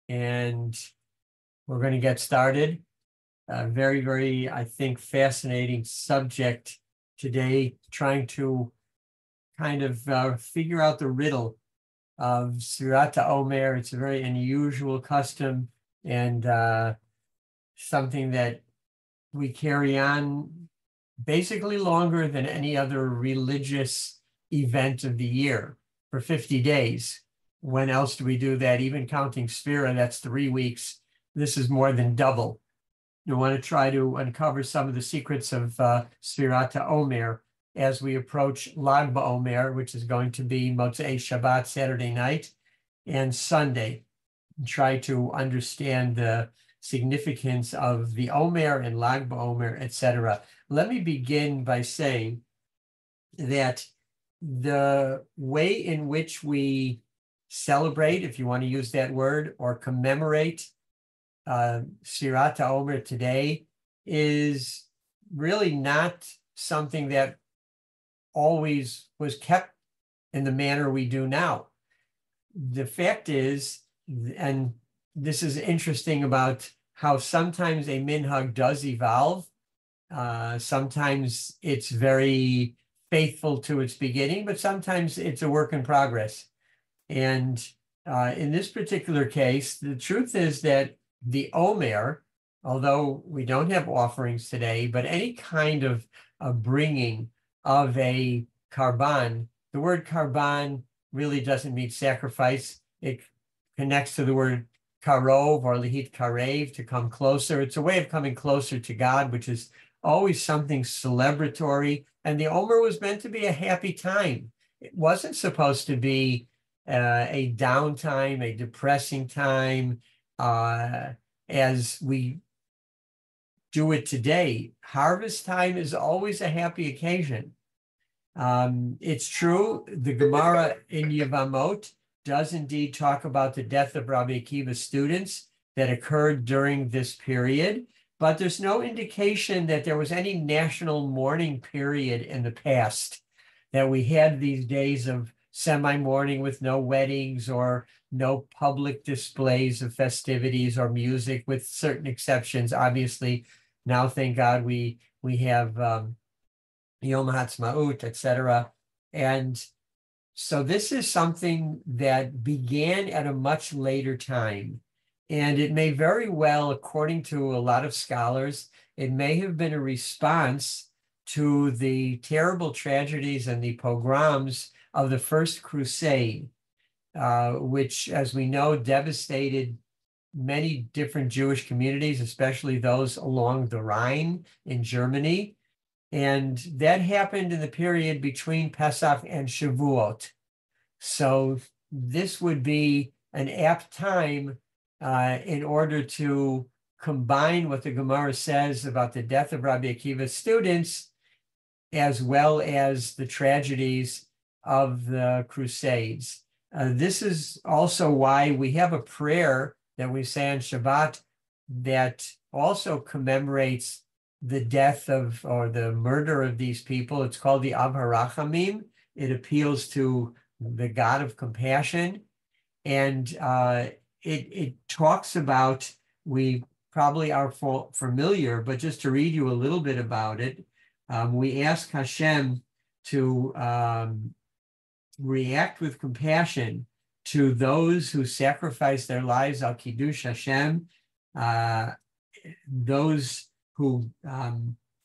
and we're going to get started. Very, very, I think, fascinating subject today, trying to kind of figure out the riddle of Sfirat Omer. It's a very unusual custom and something that we carry on basically longer than any other religious event of the year for 50 days. When else do we do that? Even counting Sfira, that's 3 weeks. This is more than double. We want to try to uncover some of the secrets of Sfirat Omer as we approach Lag BaOmer, which is going to be Motzei Shabbat, Saturday night, and Sunday. Try to understand the significance of the Omer and Lag BaOmer, etc. Let me begin by saying that the way in which we celebrate, if you want to use that word, or commemorate Sfirat Omer today is really not something that always was kept in the manner we do now. The fact is, and this is interesting about how sometimes a minhag does evolve. Sometimes it's very faithful to its beginning, but sometimes it's a work in progress. And in this particular case, the truth is that the Omer, although we don't have offerings today, but any kind of a bringing of a karban, the word karban really doesn't mean sacrifice. It connects to the word karov or lihit karev, to come closer. It's a way of coming closer to God, which is always something celebratory. And the Omer was meant to be a happy time. It wasn't supposed to be a downtime, a depressing time, as we do it today. Harvest time is always a happy occasion. It's true, the Gemara in Yevamot does indeed talk about the death of Rabbi Akiva's students that occurred during this period, but there's no indication that there was any national mourning period in the past, that we had these days of semi-mourning with no weddings or no public displays of festivities or music, with certain exceptions. Obviously, now, thank God, we have Yom HaTzmaut, etc. And so this is something that began at a much later time. And it may very well, according to a lot of scholars, it may have been a response to the terrible tragedies and the pogroms of the First Crusade, which, as we know, devastated many different Jewish communities, especially those along the Rhine in Germany. And that happened in the period between Pesach and Shavuot. So this would be an apt time in order to combine what the Gemara says about the death of Rabbi Akiva's students, as well as the tragedies of the Crusades. This is also why we have a prayer that we say on Shabbat that also commemorates the death of, or the murder of, these people. It's called the Av HaRachamim. It appeals to the God of compassion. And it talks about, we probably are familiar, but just to read you a little bit about it, we ask Hashem to react with compassion to those who sacrifice their lives al Kiddush Hashem, those who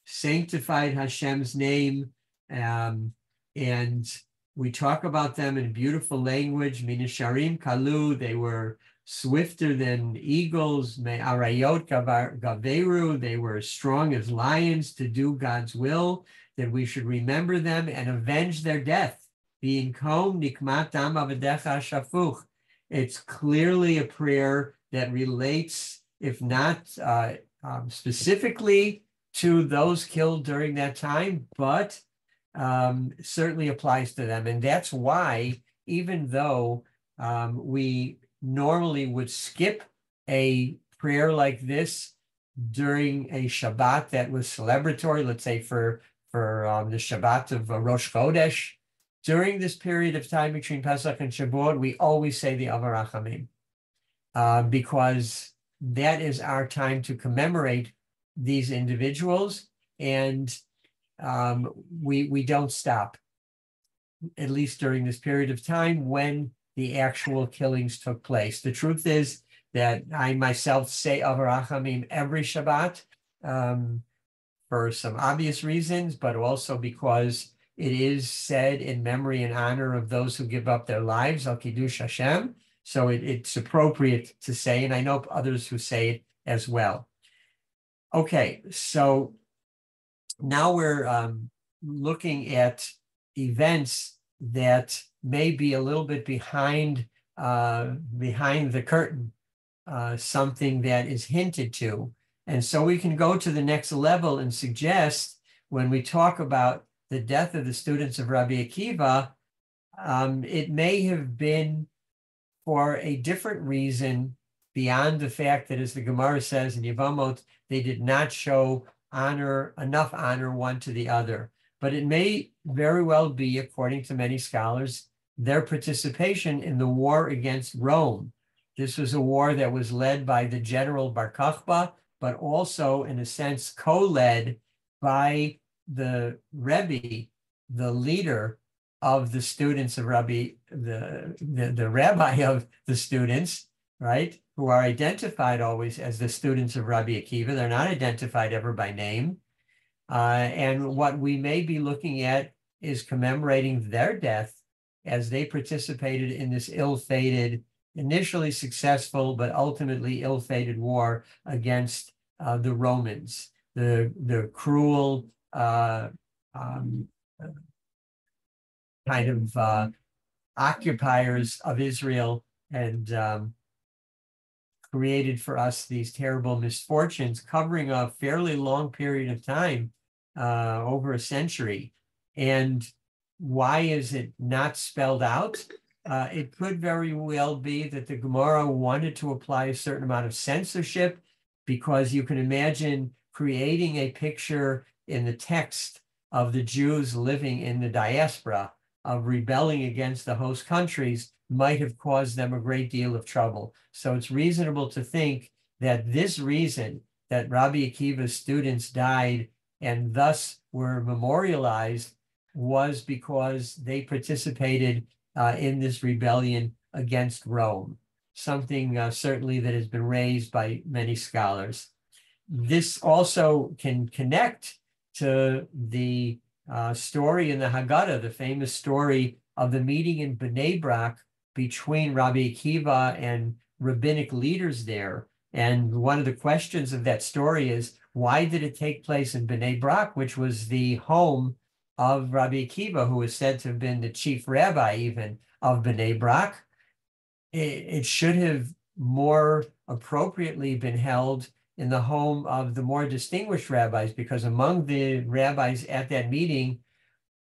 sanctified Hashem's name, and we talk about them in beautiful language. Minasharim kalu, they were swifter than eagles. Me arayot gaveru, they were strong as lions to do God's will, that we should remember them and avenge their death. Being kom nikmat dam avadecha shafuch. It's clearly a prayer that relates, if not specifically to those killed during that time, but certainly applies to them. And that's why, even though we normally would skip a prayer like this during a Shabbat that was celebratory, let's say for the Shabbat of Rosh Chodesh, during this period of time between Pesach and Shavuot, we always say the Av HaRachamim. because that is our time to commemorate these individuals, and we don't stop, at least during this period of time when the actual killings took place. The truth is that I myself say Av Rachamim every Shabbat, for some obvious reasons, but also because it is said in memory and honor of those who give up their lives, Al Kiddush Hashem. So it's appropriate to say, and I know others who say it as well. Okay, so now we're looking at events that may be a little bit behind the curtain, something that is hinted to. And so we can go to the next level and suggest, when we talk about the death of the students of Rabbi Akiva, it may have been for a different reason beyond the fact that, as the Gemara says in Yevamot, they did not show enough honor one to the other. But it may very well be, according to many scholars, their participation in the war against Rome. This was a war that was led by the general Bar Kokhba, but also, in a sense, co-led by the Rebbe, the leader of the students of Rabbi, the rabbi of the students, right, who are identified always as the students of Rabbi Akiva. They're not identified ever by name. And what we may be looking at is commemorating their death as they participated in this ill-fated, initially successful, but ultimately ill-fated war against the Romans, the cruel kind of occupiers of Israel, and created for us these terrible misfortunes covering a fairly long period of time, over a century. And why is it not spelled out? It could very well be that the Gemara wanted to apply a certain amount of censorship, because you can imagine creating a picture in the text of the Jews living in the diaspora, of rebelling against the host countries, might have caused them a great deal of trouble. So it's reasonable to think that this reason that Rabbi Akiva's students died and thus were memorialized was because they participated in this rebellion against Rome, something certainly that has been raised by many scholars. This also can connect to the story in the Haggadah, the famous story of the meeting in Bnei Brak between Rabbi Akiva and rabbinic leaders there. And one of the questions of that story is, why did it take place in Bnei Brak, which was the home of Rabbi Akiva, who is said to have been the chief rabbi even of Bnei Brak? It should have more appropriately been held in the home of the more distinguished rabbis, because among the rabbis at that meeting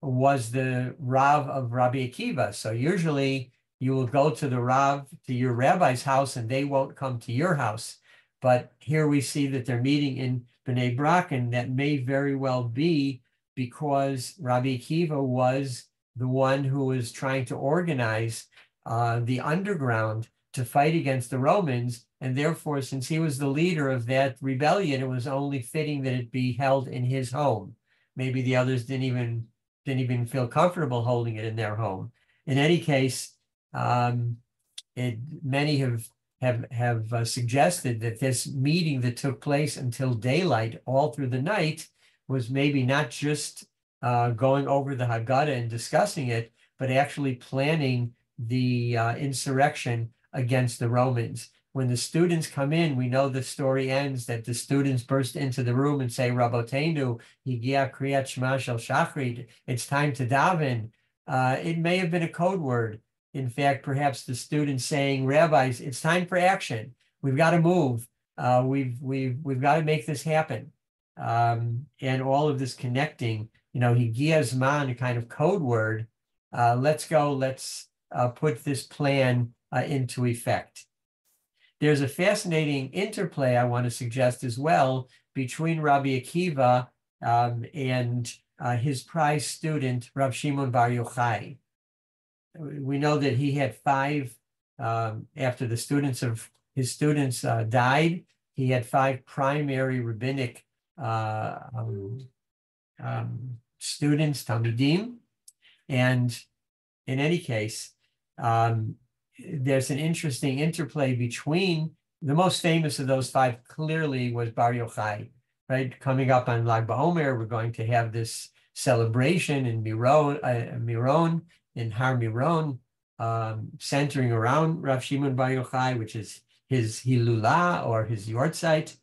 was the Rav of Rabbi Akiva. So usually you will go to the Rav, to your rabbi's house, and they won't come to your house. But here we see that they're meeting in Bnei Brak, and that may very well be because Rabbi Akiva was the one who was trying to organize the underground to fight against the Romans. And therefore, since he was the leader of that rebellion, it was only fitting that it be held in his home. Maybe the others didn't even feel comfortable holding it in their home. In any case, many have suggested that this meeting that took place until daylight all through the night was maybe not just going over the Haggadah and discussing it, but actually planning the insurrection against the Romans. When the students come in, we know the story ends that the students burst into the room and say, Rabotenu, Higia Kriyat Shema Shel Shachrit, it's time to daven. It may have been a code word. In fact, perhaps the students saying, rabbis, it's time for action. We've got to move. We've got to make this happen. And all of this connecting, Higia Zman, a kind of code word. Let's go, let's put this plan into effect. There's a fascinating interplay I want to suggest as well between Rabbi Akiva and his prized student, Rav Shimon Bar Yochai. We know that he had 5, after the students of his students died. He had 5 primary rabbinic students, Talmidim, and in any case, there's an interesting interplay between the most famous of those 5 clearly was Bar Yochai, right? Coming up on Lag BaOmer, we're going to have this celebration in Miron, in Har Miron, centering around Rav Shimon Bar Yochai, which is his Hilula or his Yortzeit.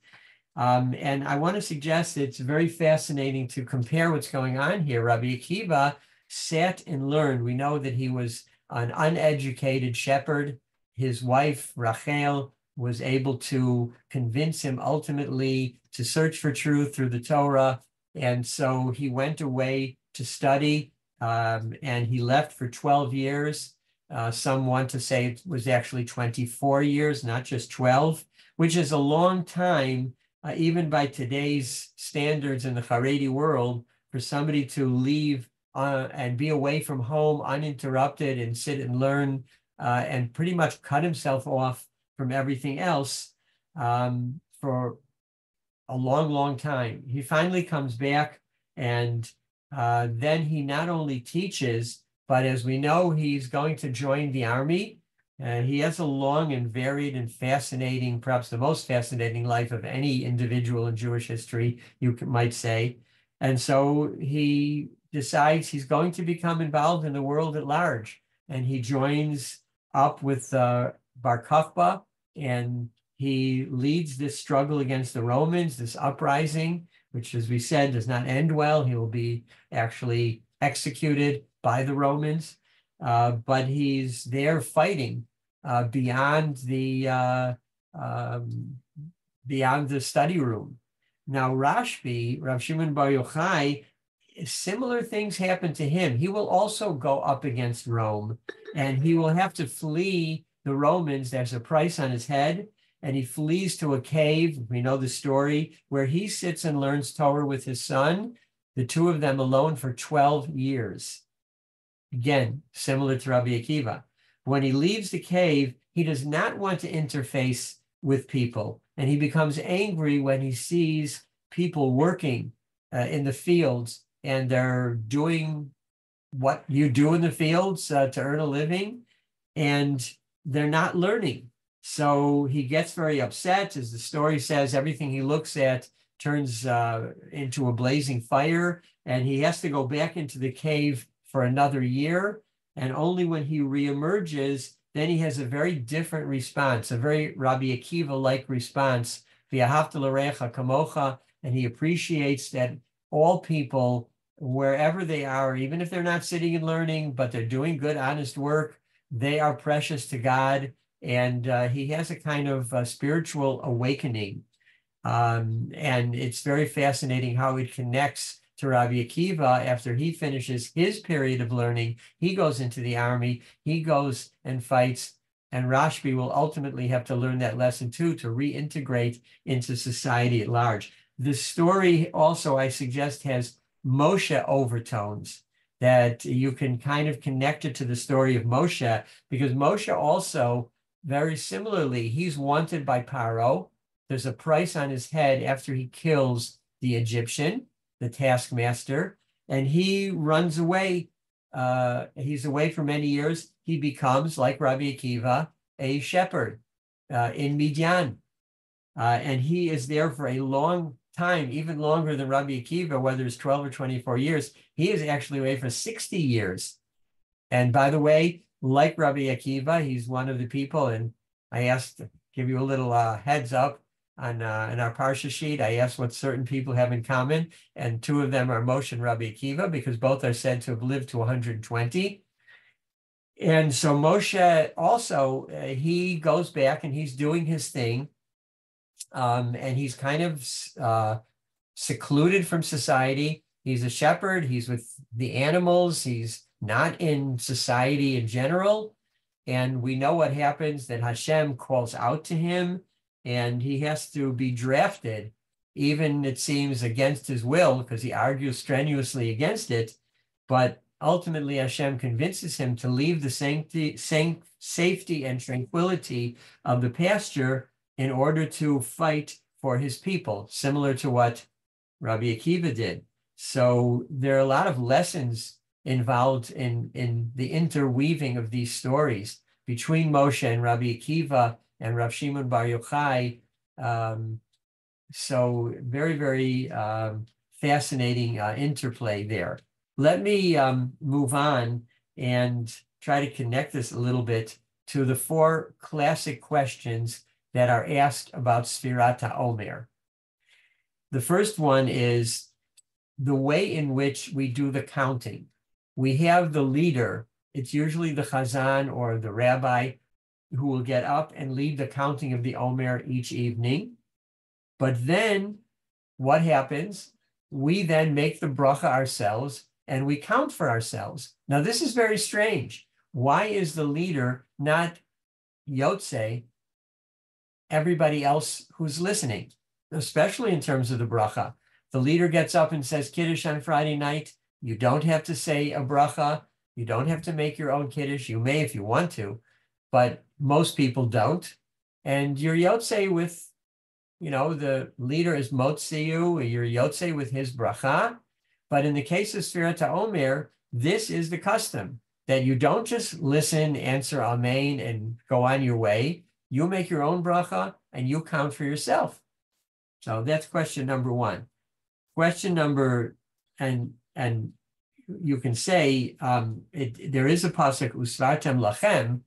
And I want to suggest it's very fascinating to compare what's going on here. Rabbi Akiva sat and learned. We know that he was an uneducated shepherd. His wife, Rachel, was able to convince him ultimately to search for truth through the Torah. And so he went away to study, and he left for 12 years. Some want to say it was actually 24 years, not just 12, which is a long time, even by today's standards in the Haredi world, for somebody to leave and be away from home uninterrupted and sit and learn and pretty much cut himself off from everything else for a long, long time. He finally comes back, and then he not only teaches, but as we know, he's going to join the army. He has a long and varied and fascinating, perhaps the most fascinating life of any individual in Jewish history, you might say. And so he decides he's going to become involved in the world at large. And he joins up with Bar Kokhba, and he leads this struggle against the Romans, this uprising, which, as we said, does not end well. He will be actually executed by the Romans. But he's there fighting beyond the study room. Now, Rashbi, Rav Shimon Bar Yochai, similar things happen to him. He will also go up against Rome, and he will have to flee the Romans. There's a price on his head, and he flees to a cave. We know the story, where he sits and learns Torah with his son, the two of them alone, for 12 years. Again, similar to Rabbi Akiva. When he leaves the cave, he does not want to interface with people, and he becomes angry when he sees people working in the fields, and they're doing what you do in the fields to earn a living, and they're not learning. So he gets very upset. As the story says, everything he looks at turns into a blazing fire, and he has to go back into the cave for another year. And only when he reemerges, then he has a very different response, a very Rabbi Akiva-like response, v'ahavta l'recha kamocha, and he appreciates that all people, wherever they are, even if they're not sitting and learning, but they're doing good, honest work, they are precious to God. And he has a kind of spiritual awakening. And it's very fascinating how it connects to Rabbi Akiva. After he finishes his period of learning, he goes into the army, he goes and fights, and Rashbi will ultimately have to learn that lesson too, to reintegrate into society at large. The story also, I suggest, has Moshe overtones, that you can kind of connect it to the story of Moshe, because Moshe also, very similarly, he's wanted by Paro. There's a price on his head after he kills the Egyptian, the taskmaster, and he runs away. He's away for many years. He becomes, like Rabbi Akiva, a shepherd in Midian. And he is there for a long time, even longer than Rabbi Akiva, whether it's 12 or 24 years. He is actually away for 60 years. And by the way, like Rabbi Akiva, he's one of the people, and I asked to give you a little heads up on in our Parsha sheet. I asked what certain people have in common, and 2 of them are Moshe and Rabbi Akiva, because both are said to have lived to 120. And so Moshe also, he goes back and he's doing his thing, and he's kind of secluded from society. He's a shepherd, he's with the animals, he's not in society in general. And we know what happens, that Hashem calls out to him, and he has to be drafted, even it seems against his will, because he argues strenuously against it. But ultimately Hashem convinces him to leave the safety and tranquility of the pasture in order to fight for his people, similar to what Rabbi Akiva did. So there are a lot of lessons involved in the interweaving of these stories between Moshe and Rabbi Akiva and Rav Shimon Bar Yochai. So very, very fascinating interplay there. Let me move on and try to connect this a little bit to the 4 classic questions that are asked about Sfirat HaOmer. The first one is the way in which we do the counting. We have the leader, it's usually the Chazan or the rabbi, who will get up and lead the counting of the Omer each evening. But then what happens? We then make the bracha ourselves and we count for ourselves. Now, this is very strange. Why is the leader not Yotze everybody else who's listening, especially in terms of the bracha? The leader gets up and says Kiddush on Friday night. You don't have to say a bracha. You don't have to make your own Kiddush. You may if you want to, but most people don't. And you're Yotze with, the leader is Motziu, you're Yotze with his bracha. But in the case of Sfirat HaOmer, this is the custom, that you don't just listen, answer Amen, and go on your way. You make your own bracha and you count for yourself. So that's question number 1. Question number, and you can say, there is a pasuk, Usvartem Lachem,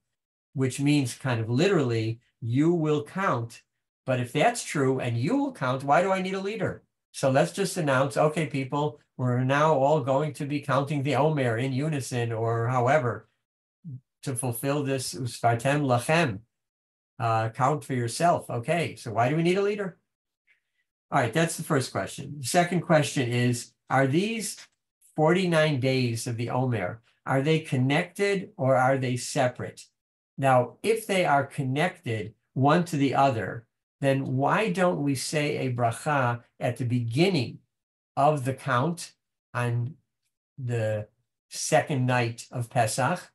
which means kind of literally, you will count. But if that's true and you will count, why do I need a leader? So let's just announce, okay, people, we're now all going to be counting the Omer in unison or however to fulfill this Usvartem Lachem, count for yourself. Okay, so why do we need a leader? All right, that's the first question. The second question is, are these 49 days of the Omer, are they connected or are they separate? Now, if they are connected one to the other, then why don't we say a bracha at the beginning of the count on the second night of Pesach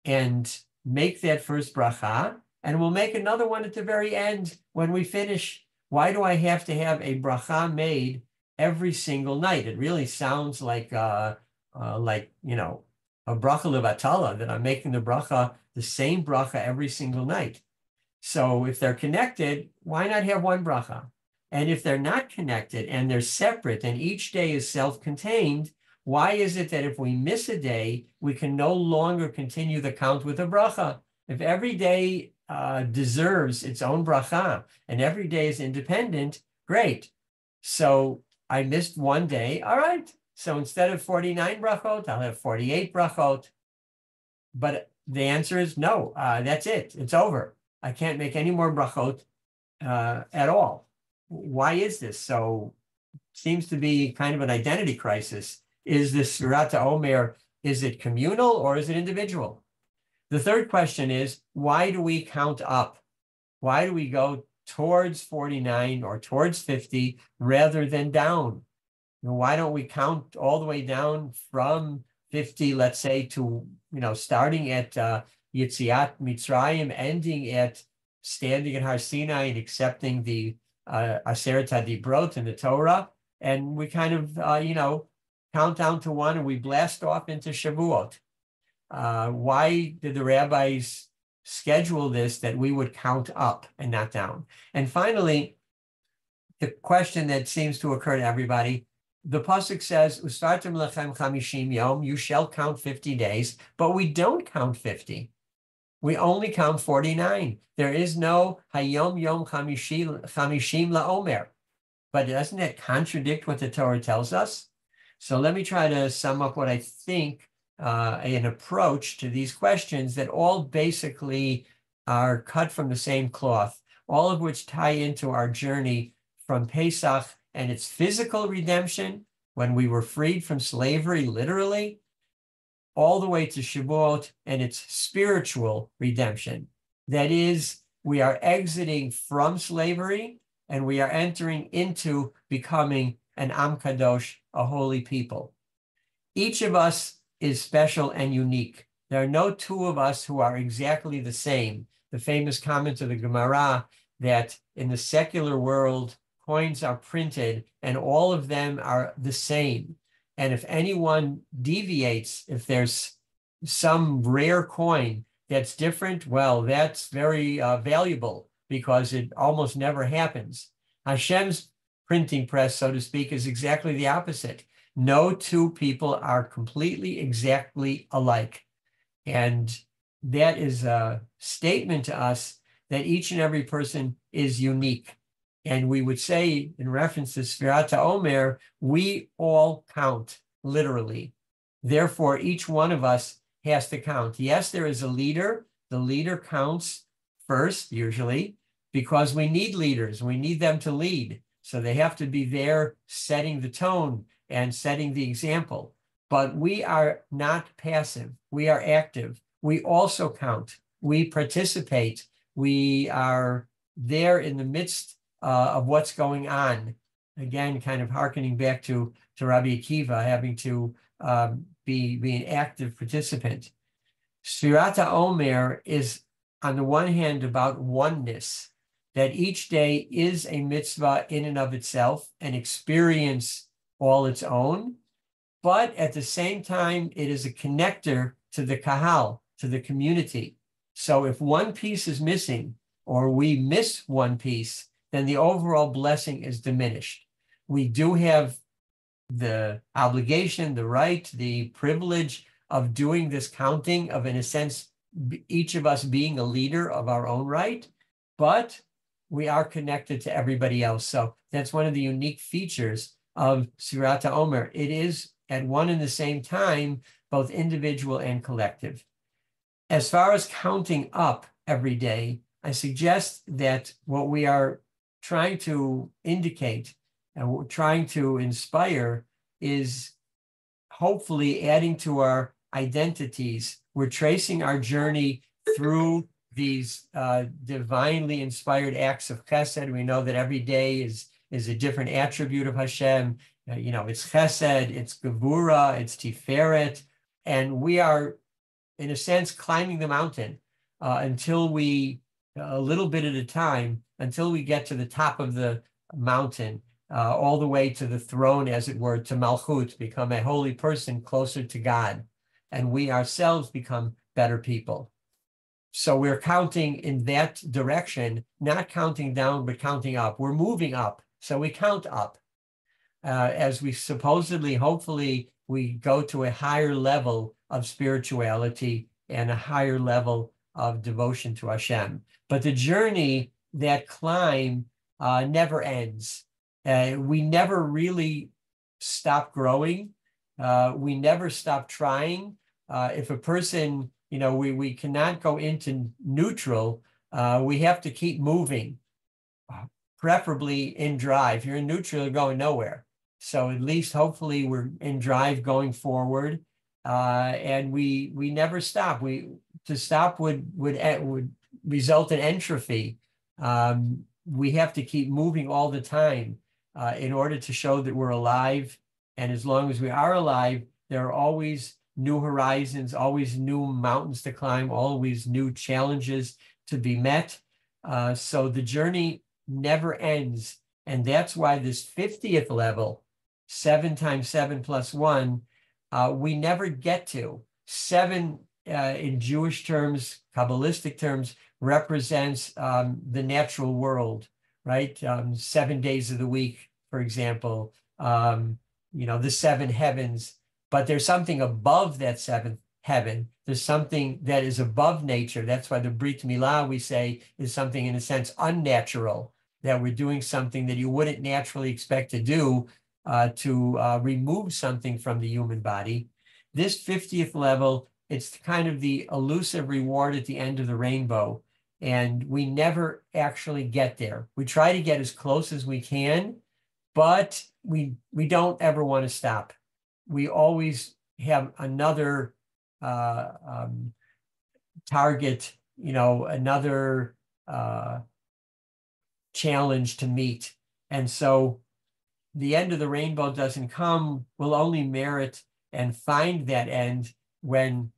and make that first bracha, and we'll make another one at the very end when we finish? Why do I have to have a bracha made every single night? It really sounds like a bracha levatala, that I'm making the bracha, the same bracha every single night. So if they're connected, why not have one bracha? And if they're not connected and they're separate and each day is self-contained, why is it that if we miss a day, we can no longer continue the count with a bracha? If every day deserves its own bracha and every day is independent, great. So I missed one day, all right. So instead of 49 brachot, I'll have 48 brachot. But the answer is no, that's it, it's over. I can't make any more brachot at all. Why is this? So seems to be kind of an identity crisis. Is this Sfirat HaOmer, is it communal or is it individual? The third question is, why do we count up? Why do we go towards 49 or towards 50 rather than down? Why don't we count all the way down from 50, let's say, to, starting at Yetziat Mitzrayim, ending at standing at Har Sinai and accepting the Aseret HaDibrot in the Torah, and we kind of, count down to 1 and we blast off into Shavuot. Why did the rabbis schedule this, that we would count up and not down? And finally, the question that seems to occur to everybody, the pasuk says, "Ustartem lechem chamishim yom," you shall count 50 days, but we don't count 50. We only count 49. There is no hayom yom chamishim laomer. But doesn't that contradict what the Torah tells us? So let me try to sum up what I think an approach to these questions that all basically are cut from the same cloth, all of which tie into our journey from Pesach and its physical redemption, when we were freed from slavery, literally, all the way to Shavuot and its spiritual redemption. That is, we are exiting from slavery and we are entering into becoming an Am Kadosh, a holy people. Each of us is special and unique. There are no two of us who are exactly the same. The famous comment of the Gemara that in the secular world, coins are printed and all of them are the same. And if anyone deviates, if there's some rare coin that's different, well, that's very valuable because it almost never happens. Hashem's printing press, so to speak, is exactly the opposite. No two people are completely exactly alike. And that is a statement to us that each and every person is unique. And we would say, in reference to Sfirat Omer, we all count, literally. Therefore, each one of us has to count. Yes, there is a leader. The leader counts first, usually, because we need leaders. We need them to lead. So they have to be there setting the tone and setting the example. But we are not passive. We are active. We also count. We participate. We are there in the midst of what's going on. Again, kind of hearkening back to Rabbi Akiva, having to be an active participant. Sfirat Omer is, on the one hand, about oneness, that each day is a mitzvah in and of itself, an experience all its own, but at the same time, it is a connector to the kahal, to the community. So if one piece is missing, or we miss one piece, then the overall blessing is diminished. We do have the obligation, the right, the privilege of doing this counting, of, in a sense, each of us being a leader of our own right, but we are connected to everybody else. So that's one of the unique features of Sfirat Omer. It is at one and the same time, both individual and collective. As far as counting up every day, I suggest that what we are trying to indicate and what we're trying to inspire is hopefully adding to our identities. We're tracing our journey through these divinely inspired acts of chesed. We know that every day is a different attribute of Hashem. It's chesed, it's gevura, it's tiferet, and we are, in a sense, climbing the mountain until we, a little bit at a time, until we get to the top of the mountain, all the way to the throne, as it were, to Malchut, become a holy person closer to God, and we ourselves become better people. So we're counting in that direction, not counting down, but counting up. We're moving up, so we count up. As we supposedly, hopefully, we go to a higher level of spirituality and a higher level of devotion to Hashem. But the journey, that climb, never ends. We never really stop growing. We never stop trying. If a person, we cannot go into neutral, we have to keep moving, preferably in drive. If you're in neutral, you're going nowhere. So at least hopefully we're in drive going forward, and we never stop. To stop would result in entropy. We have to keep moving all the time in order to show that we're alive. And as long as we are alive, there are always new horizons, always new mountains to climb, always new challenges to be met. So the journey never ends. And that's why this 50th level, 7 times 7 plus 1, we never get to. 7 in Jewish terms, Kabbalistic terms, represents the natural world, right? 7 days of the week, for example, the 7 heavens. But there's something above that 7th heaven. There's something that is above nature. That's why the Brit Milah, we say, is something, in a sense, unnatural, that we're doing something that you wouldn't naturally expect to do, to remove something from the human body. This 50th level, it's kind of the elusive reward at the end of the rainbow. And we never actually get there. We try to get as close as we can, but we don't ever want to stop. We always have another target, another challenge to meet. And so the end of the rainbow doesn't come. We'll only merit and find that end when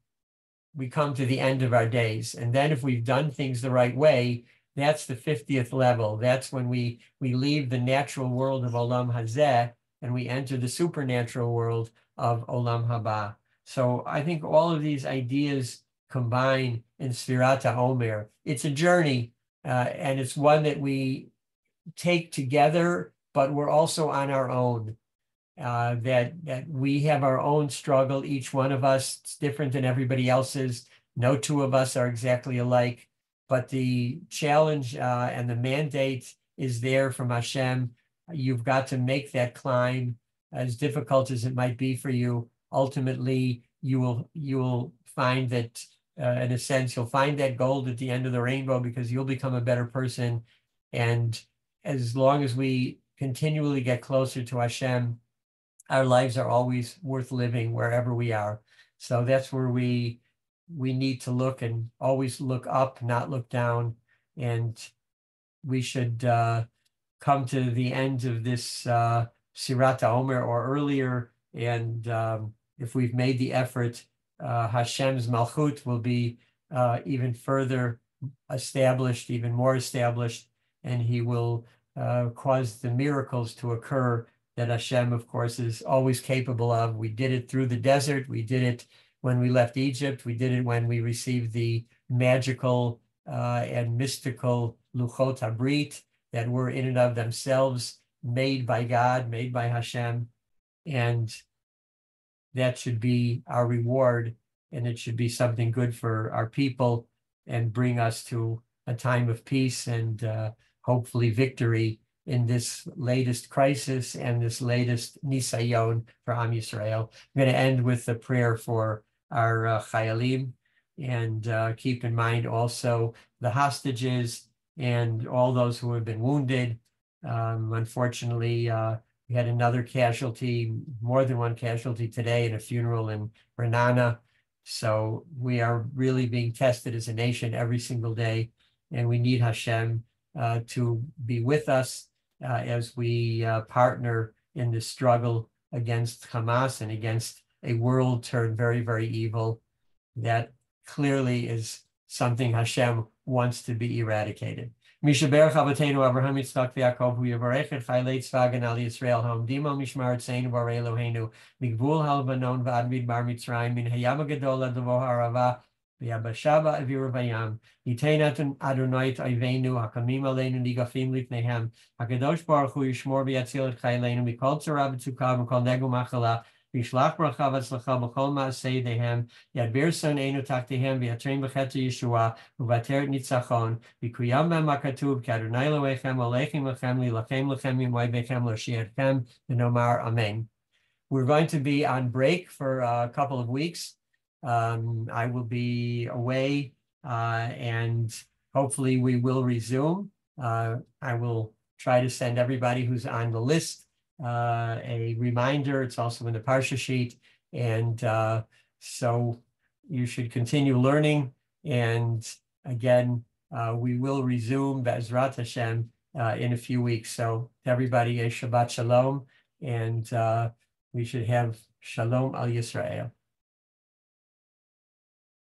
we come to the end of our days. And then if we've done things the right way, that's the 50th level. That's when we leave the natural world of Olam Hazeh and we enter the supernatural world of Olam Haba. So I think all of these ideas combine in Sfirat Omer. It's a journey, and it's one that we take together, but we're also on our own. That we have our own struggle. Each one of us is different than everybody else's. No two of us are exactly alike, but the challenge and the mandate is there from Hashem. You've got to make that climb, as difficult as it might be for you. Ultimately, you will find that, in a sense, you'll find that gold at the end of the rainbow, because you'll become a better person. And as long as we continually get closer to Hashem, our lives are always worth living wherever we are. So that's where we need to look, and always look up, not look down. And we should come to the end of this Sirat Omer or earlier. And if we've made the effort, Hashem's Malchut will be even further established, even more established, and he will cause the miracles to occur that Hashem, of course, is always capable of. We did it through the desert. We did it when we left Egypt. We did it when we received the magical and mystical Luchot HaBrit that were in and of themselves made by God, made by Hashem. And that should be our reward, and it should be something good for our people and bring us to a time of peace and hopefully victory in this latest crisis and this latest nisayon for Am Yisrael. I'm going to end with a prayer for our chayalim, and keep in mind also the hostages and all those who have been wounded. Unfortunately, we had another casualty, more than one casualty today in a funeral in Renana. So we are really being tested as a nation every single day, and we need Hashem to be with us as we partner in this struggle against Hamas and against a world turned very, very evil. That clearly is something Hashem wants to be eradicated. Mishaberach Avatenu Abraham Yitzchak Yaakov, who Yavarech et Chaylei Tzva Haganah Yisrael Ha'omdim al Mishmar Tzeiנו Borei Eloheinu Migvul HaLebanon V'ad Midbar Mitzrayim Min Hayam HaGadol Ad Lavo HaArava V'Yabasha Ba'avir V'Yam Yitein Adonai et Oiveinu Hakamim Aleinu Nigafim Lifneihem HaKadosh Baruch Hu Yishmor V'Yatzil et Chayleinu Mikol Tzara V'Tzukah V'Kol Negu Machala Vishlach bracha v'tzlacha b'chol ma'asei dehem, yadbir soneinu tachtehem, v'yatrein b'chet Yeshua, u'vateret nitzachon, v'kuyam b'hem ha'katuv, k'Adonai Elohechem, olechem lechem, lilachem lechem, yimoi bechem, l'shiatchem, v'nomar amen. We're going to be on break for a couple of weeks. I will be away, and hopefully we will resume. I will try to send everybody who's on the list a reminder. It's also in the Parsha sheet, and so you should continue learning. And again, we will resume Be'ezrat Hashem in a few weeks. So to everybody, a Shabbat Shalom, and we should have Shalom al Yisrael.